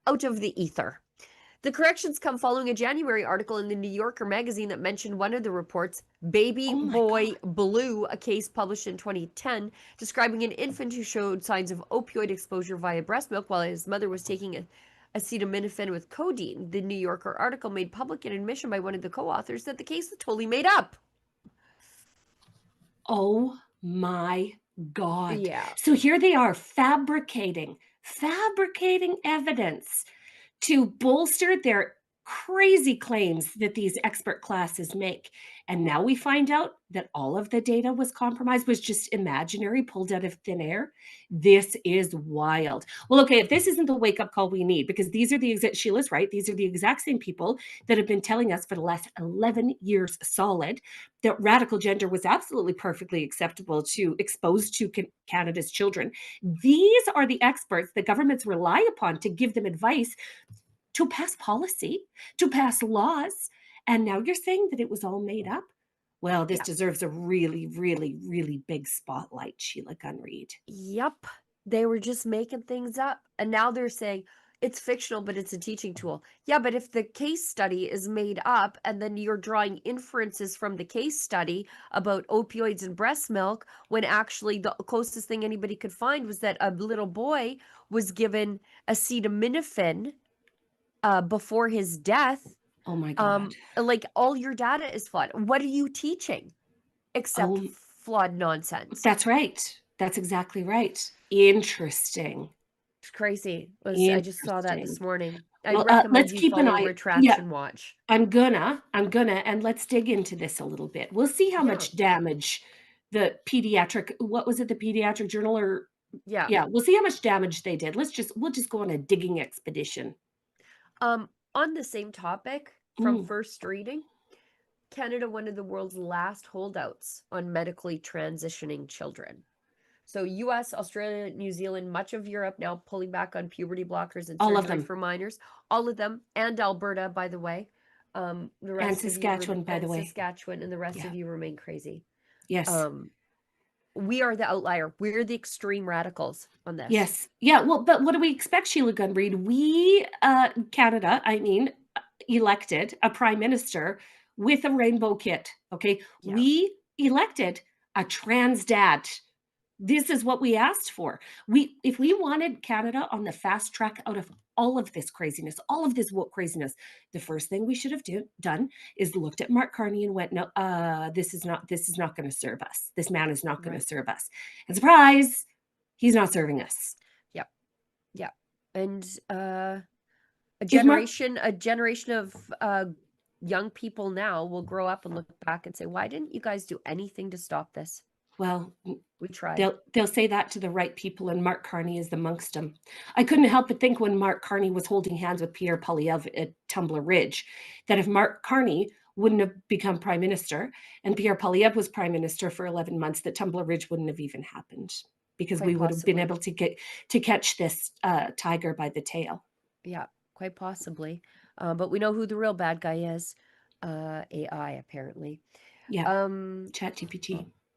out of the ether. The corrections come following a January article in the New Yorker magazine that mentioned one of the reports, Baby Boy Blue, a case published in 2010, describing an infant who showed signs of opioid exposure via breast milk while his mother was taking acetaminophen with codeine. The New Yorker article made public an admission by one of the co-authors that the case was totally made up. Oh my God. Yeah. So here they are fabricating evidence to bolster their crazy claims that these expert classes make. And now we find out that all of the data was compromised, was just imaginary, pulled out of thin air. This is wild. Well, okay, if this isn't the wake-up call we need, because these are the exact, Sheila's right, these are the exact same people that have been telling us for the last 11 years solid that radical gender was absolutely perfectly acceptable to expose to Canada's children. These are the experts that governments rely upon to give them advice, to pass policy, to pass laws. And now you're saying that it was all made up? Well, this deserves a really, really, really big spotlight, Sheila Gunn Reid. Yep. They were just making things up. And now they're saying it's fictional, but it's a teaching tool. Yeah, but if the case study is made up and then you're drawing inferences from the case study about opioids and breast milk, when actually the closest thing anybody could find was that a little boy was given acetaminophen before his death. Oh my God. Like all your data is flawed. What are you teaching except flawed nonsense? That's right. That's exactly right. Interesting. It's crazy. I just saw that this morning. I Well, recommend let's you keep an follow eye. Retraction Watch. I'm gonna, and let's dig into this a little bit. We'll see how much damage the pediatric, what was it, the Pediatric Journal or? Yeah, we'll see how much damage they did. We'll just go on a digging expedition. On the same topic, from first reading, Canada, one of the world's last holdouts on medically transitioning children. So US, Australia, New Zealand, much of Europe now pulling back on puberty blockers and surgery for minors. All of them, and Alberta, by the way. The rest and Saskatchewan, by the way. Saskatchewan, and the rest of you remain crazy. Yes. We are the outlier. We're the extreme radicals on this. Yes. Yeah. Well, but what do we expect, Sheila Gunn Reid? We, Canada, elected a prime minister with a rainbow kit. Okay. Yeah. We elected a trans dad. This is what we asked for. If we wanted Canada on the fast track out of all of this craziness, all of this woke craziness, the first thing we should have done is looked at Mark Carney and went, no, this is not going to serve us. This man is not going to serve us. And surprise, he's not serving us. Yep. Yep. And a generation of young people now will grow up and look back and say, why didn't you guys do anything to stop this? Well, we tried. They'll say that to the right people, and Mark Carney is amongst them. I couldn't help but think when Mark Carney was holding hands with Pierre Poilievre at Tumbler Ridge, that if Mark Carney wouldn't have become prime minister and Pierre Poilievre was prime minister for 11 months, that Tumbler Ridge wouldn't have even happened, because we would have been able to catch this tiger by the tail. Yeah, quite possibly. But we know who the real bad guy is. AI, apparently. Yeah.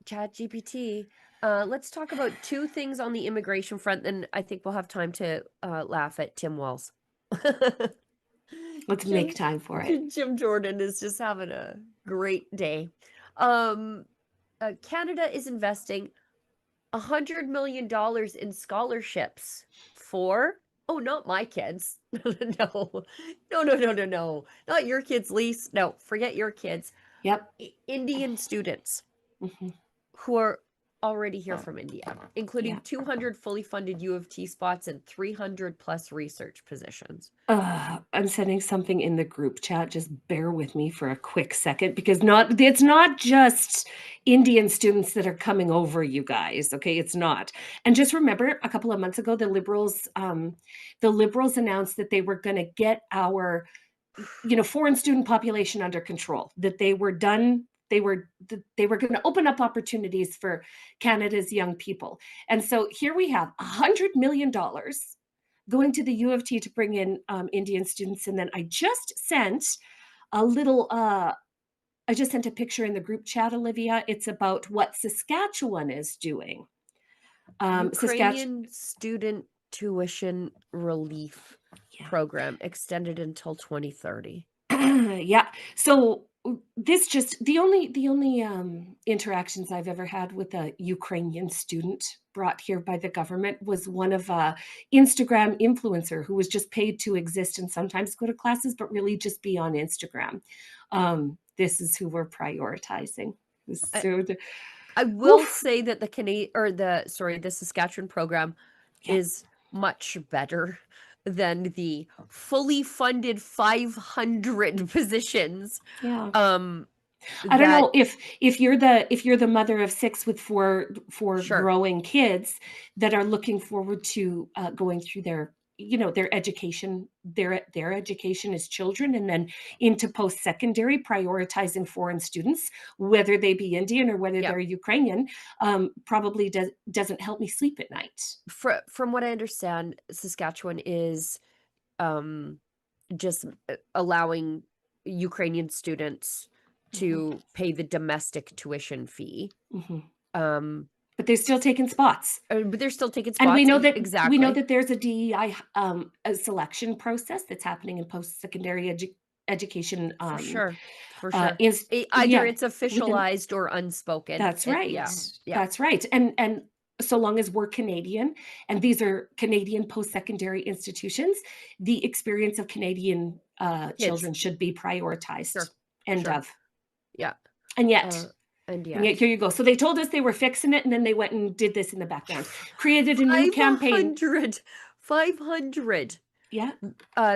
ChatGPT. Let's talk about two things on the immigration front, then I think we'll have time to laugh at Tim Walz. Let's make time for it. Jim Jordan is just having a great day. Canada is investing $100 million in scholarships for, not my kids. No, not your kids, Lise. No, forget your kids. Yep. Indian students. Mm-hmm. Who are already here from India, including 200 fully funded U of T spots and 300 plus research positions. I'm sending something in the group chat. Just bear with me for a quick second, because it's not just Indian students that are coming over, you guys. Okay, it's not. And just remember, a couple of months ago, the Liberals announced that they were going to get our foreign student population under control, that they were done. They were going to open up opportunities for Canada's young people. And so here we have $100 million going to the U of T to bring in Indian students. And then I just sent a little, I just sent a picture in the group chat, Olivia. It's about what Saskatchewan is doing. Ukrainian student tuition relief program extended until 2030. Yeah. So this just the only interactions I've ever had with a Ukrainian student brought here by the government was one of a Instagram influencer who was just paid to exist and sometimes go to classes, but really just be on Instagram. This is who we're prioritizing. So I will say that the Saskatchewan program is much better than the fully funded 500 positions. Yeah. I don't know if you're the mother of 6 with four growing kids that are looking forward to going through their education, their education as children, and then into post-secondary, prioritizing foreign students, whether they be Indian or whether they're Ukrainian, probably doesn't help me sleep at night. From what I understand, Saskatchewan is just allowing Ukrainian students to pay the domestic tuition fee. But they're still taking spots. But they're still taking spots. And we know that exactly. We know that there's a DEI a selection process that's happening in post-secondary education. For sure. Either it's officialized or unspoken. That's right. That's right. And so long as we're Canadian, and these are Canadian post-secondary institutions, the experience of Canadian children should be prioritized. Sure. End of. Yeah. And yet, here you go. So they told us they were fixing it, and then they went and did this in the background. Created a new campaign. 500. Yeah.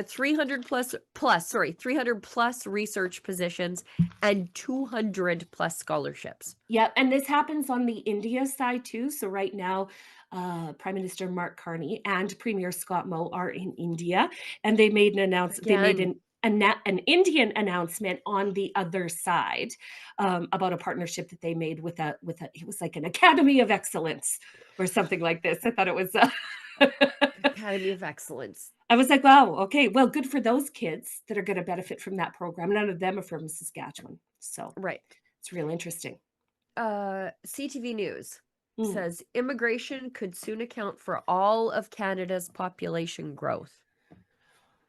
300 plus research positions and 200 plus scholarships. Yeah. And this happens on the India side too. So right now, Prime Minister Mark Carney and Premier Scott Moe are in India, and they made an announcement. They made an Indian announcement on the other side about a partnership that they made with it was like an Academy of Excellence or something like this. I thought it was Academy of Excellence. I was like, wow, okay, well, good for those kids that are going to benefit from that program. None of them are from Saskatchewan. So it's real interesting. CTV News says immigration could soon account for all of Canada's population growth.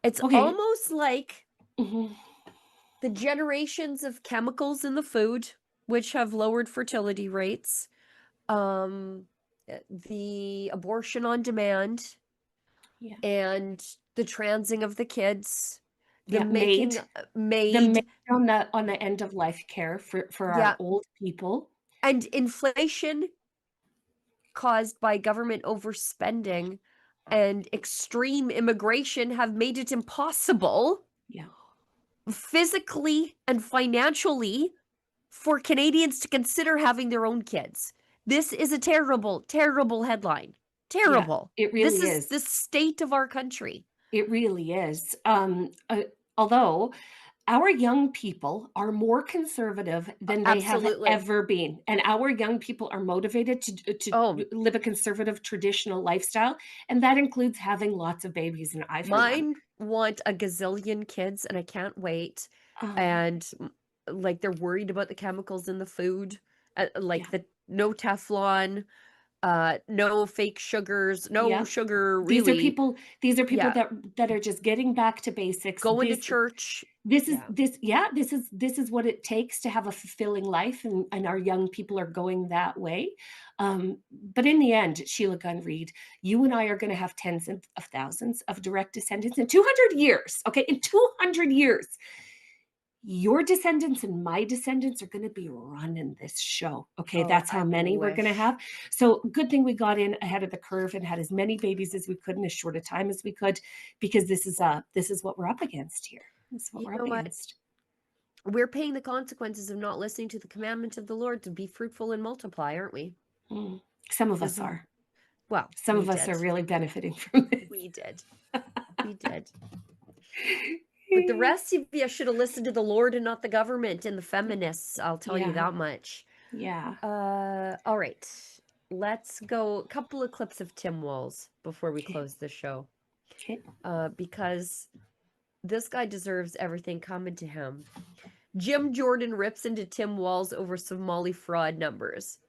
It's almost like the generations of chemicals in the food, which have lowered fertility rates, the abortion on demand, and the transing of the kids, the maid on the end of life care for our old people, and inflation caused by government overspending and extreme immigration have made it impossible physically and financially for Canadians to consider having their own kids. This is a terrible, terrible headline. Terrible. Yeah, it really is. This is the state of our country. It really is. Although our young people are more conservative than they have ever been. And our young people are motivated to live a conservative, traditional lifestyle. And that includes having lots of babies. And Mine want a gazillion kids, and I can't wait. And like, they're worried about the chemicals in the food, the no Teflon, no fake sugars, no sugar. Really, these are people that are just getting back to basics, going to church. This is what it takes to have a fulfilling life, and our young people are going that way. But in the end, Sheila, Gunn, Reid, you and I are going to have tens of thousands of direct descendants in 200 years. Okay, in 200 years. Your descendants and my descendants are going to be running this show. Okay, that's how many we're going to have. So good thing we got in ahead of the curve and had as many babies as we could in as short a time as we could, because this is what we're up against here. That's what we're up against. We're paying the consequences of not listening to the commandment of the Lord to be fruitful and multiply, aren't we? Some of us are. Well, some of us are really benefiting from it. We did. We did. But the rest of you should have listened to the Lord and not the government and the feminists. I'll tell you that much. Yeah. All right. Let's go a couple of clips of Tim Walz before we close the show. Okay. Because this guy deserves everything coming to him. Jim Jordan rips into Tim Walz over Somali fraud numbers.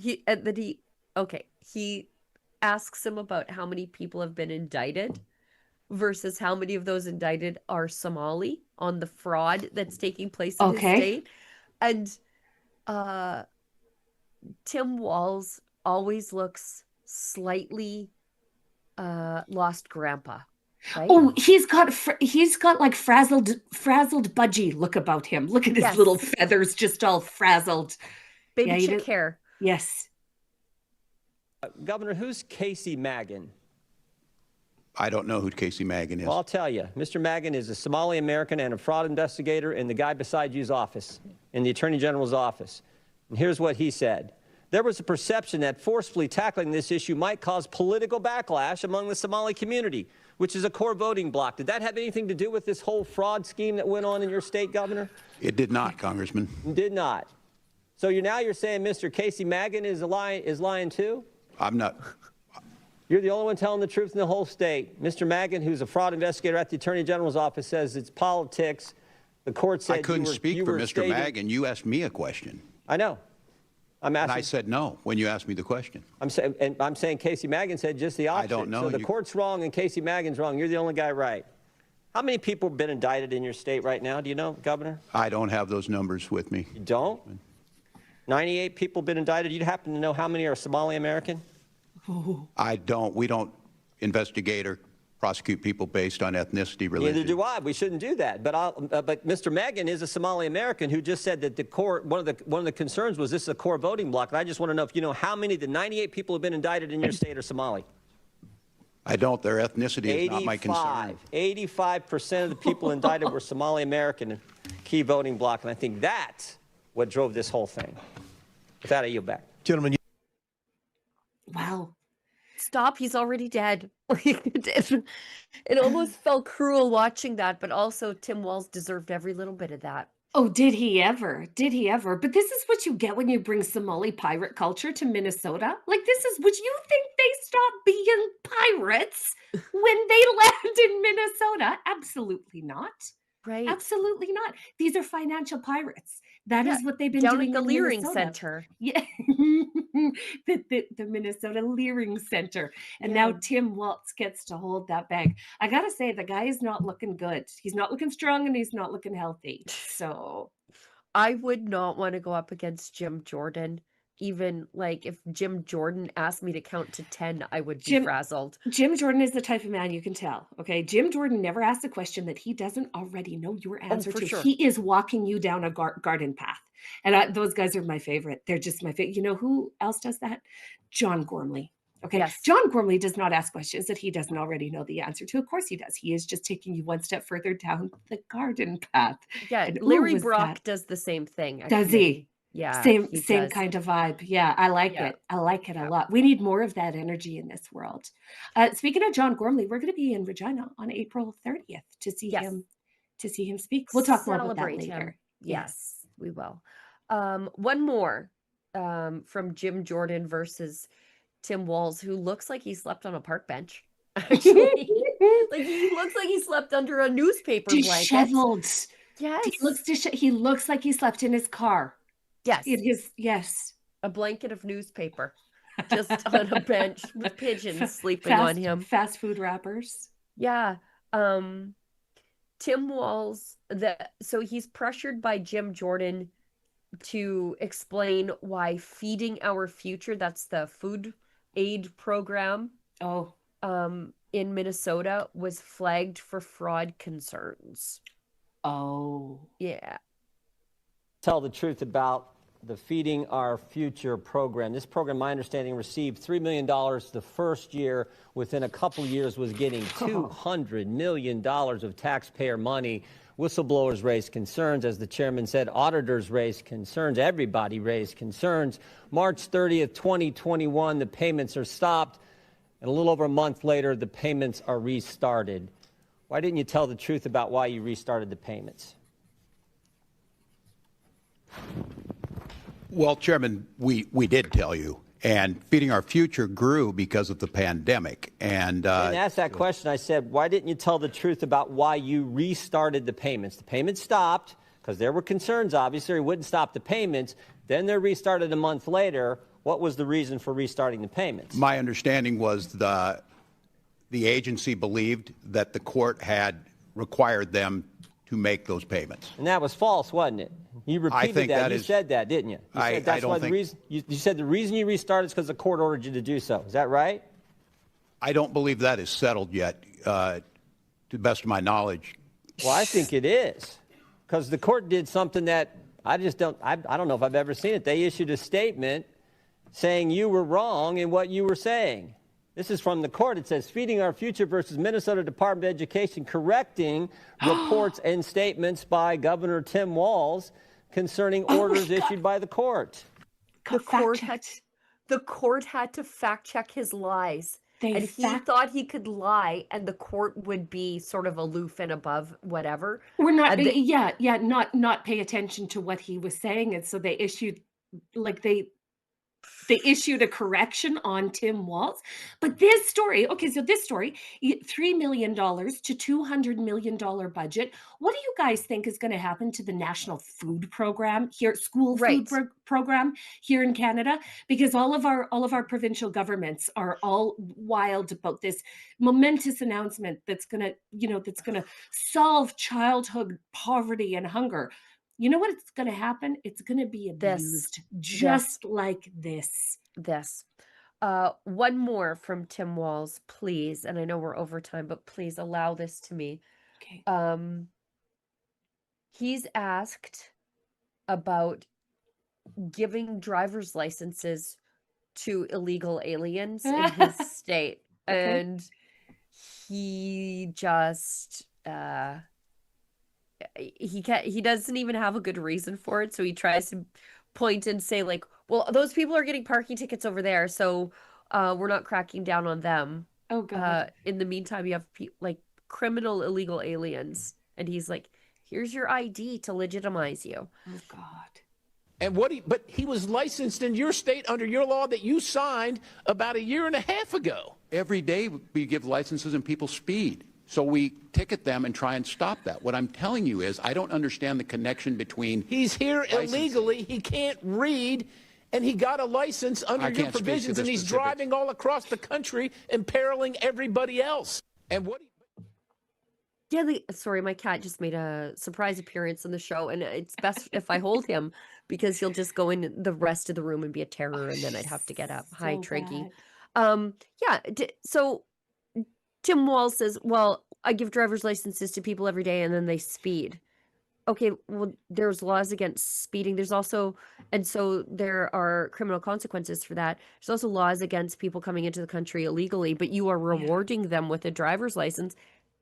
He asks him about how many people have been indicted versus how many of those indicted are Somali on the fraud that's taking place in his state. And Tim Walz always looks slightly lost grandpa. Right? Oh, he's got like frazzled budgie look about him. Look at his little feathers just all frazzled. Baby chick hair. Yes. Governor, who's Casey Magan? I don't know who Casey Magan is. Well, I'll tell you. Mr. Magan is a Somali American and a fraud investigator in the guy beside you's office, in the Attorney General's office. And here's what he said. There was a perception that forcefully tackling this issue might cause political backlash among the Somali community, which is a core voting bloc. Did that have anything to do with this whole fraud scheme that went on in your state, Governor? It did not, Congressman. It did not. So you're saying Mr. Casey Magan is lying too? I'm not. You're the only one telling the truth in the whole state. Mr. Magan, who's a fraud investigator at the Attorney General's office, says it's politics. The court said I couldn't speak for Mr. Magan. You asked me a question. I know. I'm asking. And I said no when you asked me the question. I'm saying Casey Magan said just the opposite. I don't know. So the court's wrong and Casey Magan's wrong. You're the only guy right. How many people have been indicted in your state right now? Do you know, Governor? I don't have those numbers with me. You don't? 98 people have been indicted. You happen to know how many are Somali American? I don't. We don't investigate or prosecute people based on ethnicity, religion. Neither do I. We shouldn't do that. But Mr. Magan is a Somali American who just said that the court, one of the concerns was this is a core voting bloc. And I just want to know if you know how many of the 98 people who have been indicted in your state are Somali. I don't. Their ethnicity is not my concern. 85% of the people indicted were Somali American, key voting bloc. And I think that's what drove this whole thing. With that, I yield back. Gentlemen. Wow. Stop, he's already dead. It almost felt cruel watching that, but also Tim Walz deserved every little bit of that. Oh, did he ever? Did he ever? But this is what you get when you bring Somali pirate culture to Minnesota. Like, this is what you think they stopped being pirates when they land in Minnesota? Absolutely not. Right. Absolutely not. These are financial pirates. That is what they've been down doing at the in Leering Minnesota. Center. Yeah. the Minnesota Leering Center. And now Tim Walz gets to hold that bag. I got to say, the guy is not looking good. He's not looking strong and he's not looking healthy. So I would not want to go up against Jim Jordan. Even like if Jim Jordan asked me to count to 10, I would be frazzled. Jim Jordan is the type of man you can tell. Okay. Jim Jordan never asks a question that he doesn't already know your answer to. Sure. He is walking you down a garden path. And those guys are my favorite. They're just my favorite. You know who else does that? John Gormley. Okay. Yes. John Gormley does not ask questions that he doesn't already know the answer to. Of course he does. He is just taking you one step further down the garden path. Yeah. And Larry Brock does the same thing. Actually. Does he? Yeah. Same kind of vibe. Yeah. I like it. I like it a lot. We need more of that energy in this world. Speaking of John Gormley, we're going to be in Regina on April 30th to see him speak. We'll talk more about that later. Yes, we will. One more from Jim Jordan versus Tim Walz, who looks like he slept on a park bench. Actually, like he looks like he slept under a newspaper blanket. Disheveled. Yes, he looks like he slept in his car. Yes, a blanket of newspaper, just on a bench with pigeons sleeping on him. Fast food wrappers. Yeah. Tim Walz, so he's pressured by Jim Jordan to explain why Feeding Our Future, that's the food aid program, in Minnesota, was flagged for fraud concerns. Oh. Yeah. Tell the truth about the Feeding Our Future program. This program, my understanding, received $3 million the first year. Within a couple years was getting $200 million of taxpayer money. Whistleblowers raised concerns. As the chairman said, auditors raised concerns. Everybody raised concerns. March 30th, 2021, the payments are stopped. and a little over a month later, the payments are restarted. Why didn't you tell the truth about why you restarted the payments? Well, Chairman, we did tell you. And Feeding Our Future grew because of the pandemic. And I didn't ask that question. I said, why didn't you tell the truth about why you restarted the payments? The payments stopped because there were concerns, obviously, it wouldn't stop the payments. Then they're restarted a month later. What was the reason for restarting the payments? my understanding was the agency believed that the court had required them to make those payments. And that was false, wasn't it? You repeated think that. that You is- said that, didn't you? You I said that's don't why the think- reason you said the reason you restarted is because the court ordered you to do so. Is that right? I don't believe that is settled yet, to the best of my knowledge. Well, I think it is, because the court did something that I don't know if I've ever seen it. They issued a statement saying you were wrong in what you were saying. This is from the court. It says, Feeding Our Future versus Minnesota Department of Education correcting reports and statements by Governor Tim Walz concerning orders issued by the court. The court had to fact check his lies. And he thought he could lie and the court would be sort of aloof and above whatever. We're not, not pay attention to what he was saying. And so they issued, they issued a correction on Tim Walz. But this story, $3 million to $200 million budget. What do you guys think is going to happen to the national food program here, school food program here in Canada? Because all of our provincial governments are all wild about this momentous announcement that's going to solve childhood poverty and hunger. You know what it's going to happen? It's going to be abused just like this. One more from Tim Walz, please. And I know we're over time, but please allow this to me. Okay. He's asked about giving driver's licenses to illegal aliens in his state. Okay. And he just... he doesn't even have a good reason for it, so he tries to point and say like, well, those people are getting parking tickets over there, so we're not cracking down on them. Oh god. In the meantime, you have like criminal illegal aliens, and he's like, here's your ID to legitimize you. Oh god. And but he was licensed in your state under your law that you signed about a year and a half ago. Every day we give licenses and people speed. So we ticket them and try and stop that. What I'm telling you is I don't understand the connection between... He's here illegally. He can't read, and he got a license under your provisions, and he's driving all across the country, imperiling everybody else. And what... Sorry, my cat just made a surprise appearance on the show, and it's best if I hold him because he'll just go in the rest of the room and be a terror, and then I'd have to get up. Hi, Triggy. So Tim Walz says, well, I give driver's licenses to people every day and then they speed. Okay, well, there's laws against speeding. There's also, and so there are criminal consequences for that. There's also laws against people coming into the country illegally, but you are rewarding them with a driver's license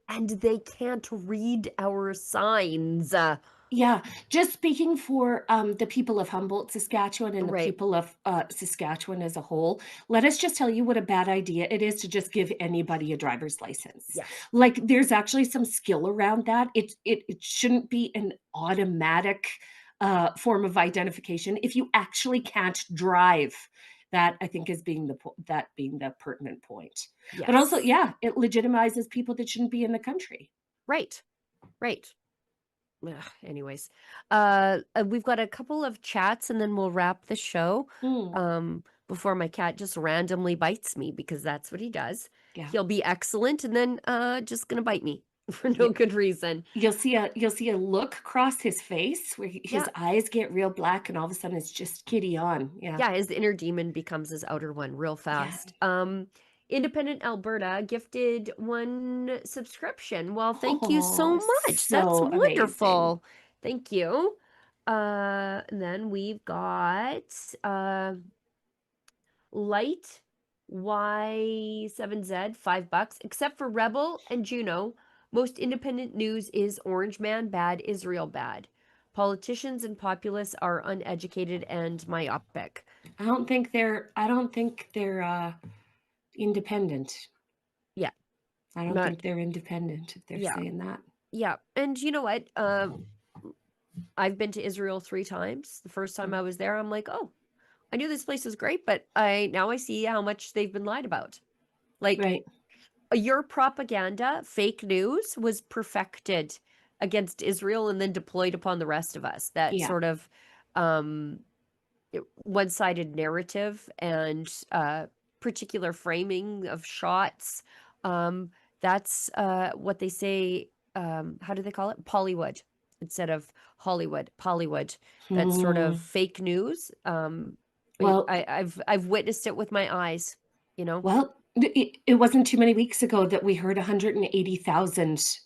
and they can't read our signs. Yeah, just speaking for the people of Humboldt, Saskatchewan, and the people of Saskatchewan as a whole, let us just tell you what a bad idea it is to just give anybody a driver's license. Yeah. Like, there's actually some skill around that. It shouldn't be an automatic form of identification if you actually can't drive. That, I think, is being the pertinent point. Yes. But also, yeah, it legitimizes people that shouldn't be in the country. Right. Anyways, we've got a couple of chats and then we'll wrap the show. Before my cat just randomly bites me, because that's what he does. Yeah. He'll be excellent and then just gonna bite me for no good reason. You'll see a look cross his face where his eyes get real black, and all of a sudden it's just kitty on. Yeah, his inner demon becomes his outer one real fast. Independent Alberta gifted 1 subscription. Well, thank you so much. So That's wonderful. amazing. Thank you. And then we've got Light Y7Z, $5, except for Rebel and Juno. Most independent news is Orange Man bad, Israel bad. Politicians and populists are uneducated and myopic. I don't think they're Independent. Yeah. I don't think they're independent if they're Yeah. saying that. Yeah. And you know what? I've been to Israel 3 times. The first time I was there, I'm like, oh, I knew this place was great, but now I see how much they've been lied about. Like, Right. Your propaganda, fake news, was perfected against Israel and then deployed upon the rest of us. That Yeah. sort of one-sided narrative and particular framing of shots. That's what they say. How do they call it? Pollywood instead of Hollywood. Pollywood. That's sort of fake news. Well, I've witnessed it with my eyes. You know. Well, it wasn't too many weeks ago that we heard 180,000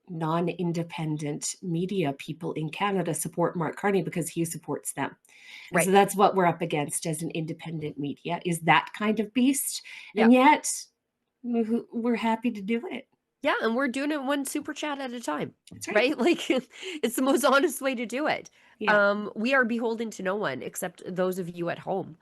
non-independent media people in Canada support Mark Carney because he supports them. And Right. so that's what we're up against as an independent media, is that kind of beast. Yeah. And yet we're happy to do it. Yeah, and we're doing it one super chat at a time. That's Right? Like, it's the most honest way to do it. Yeah. We are beholden to no one except those of you at home,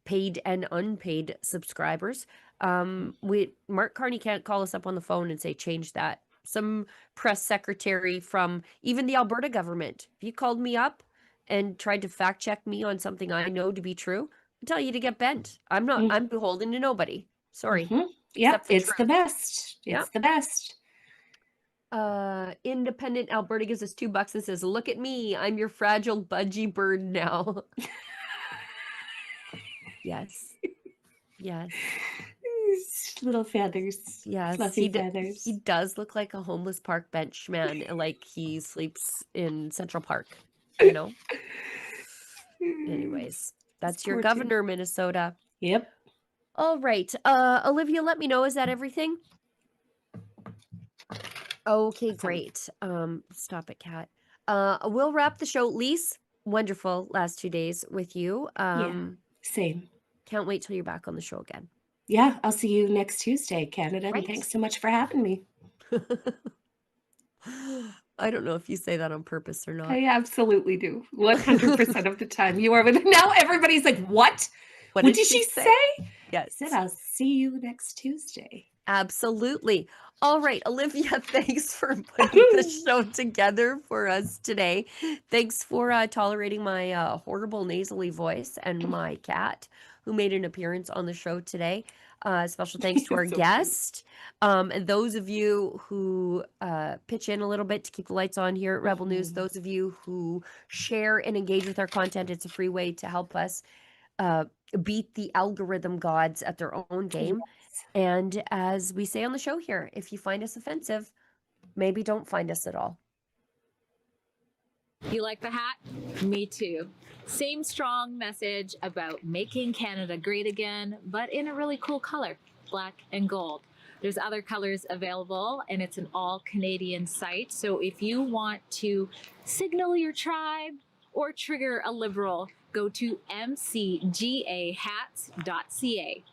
paid and unpaid subscribers. Mark Carney can't call us up on the phone and say, change that. Some press secretary from even the Alberta government, if you called me up and tried to fact check me on something I know to be true, I tell you to get bent. I'm beholden to nobody. Sorry. Yeah, Except for it's truth. the best. It's Yeah. the best. Independent Alberta gives us $2 and says, look at me, I'm your fragile budgie bird now. Yes. Yes. Little feathers. Yes. Fluffy feathers. He does look like a homeless park bench man, like he sleeps in Central Park, you know? Anyways, that's your governor, Minnesota. Yep. All right. Olivia, let me know, is that everything? Okay, great. Stop it, Kat. We'll wrap the show. Lise, wonderful last 2 days with you. Same. Can't wait till you're back on the show again. Yeah, I'll see you next Tuesday, Canada. Right. And thanks so much for having me. I don't know if you say that on purpose or not. I absolutely do. 100% of the time. You are with now everybody's like, what? What did she say? Yes. I said, I'll see you next Tuesday. Absolutely. All right, Olivia, thanks for putting the show together for us today. Thanks for tolerating my horrible nasally voice and my cat who made an appearance on the show today. Special thanks to our guest. And those of you who pitch in a little bit to keep the lights on here at Rebel News, those of you who share and engage with our content, it's a free way to help us beat the algorithm gods at their own game. And as we say on the show here, if you find us offensive, maybe don't find us at all. You like the hat? Me too. Same strong message about making Canada great again, but in a really cool color, black and gold. There's other colors available, and it's an all-Canadian site. So if you want to signal your tribe or trigger a Liberal, go to mcgahats.ca.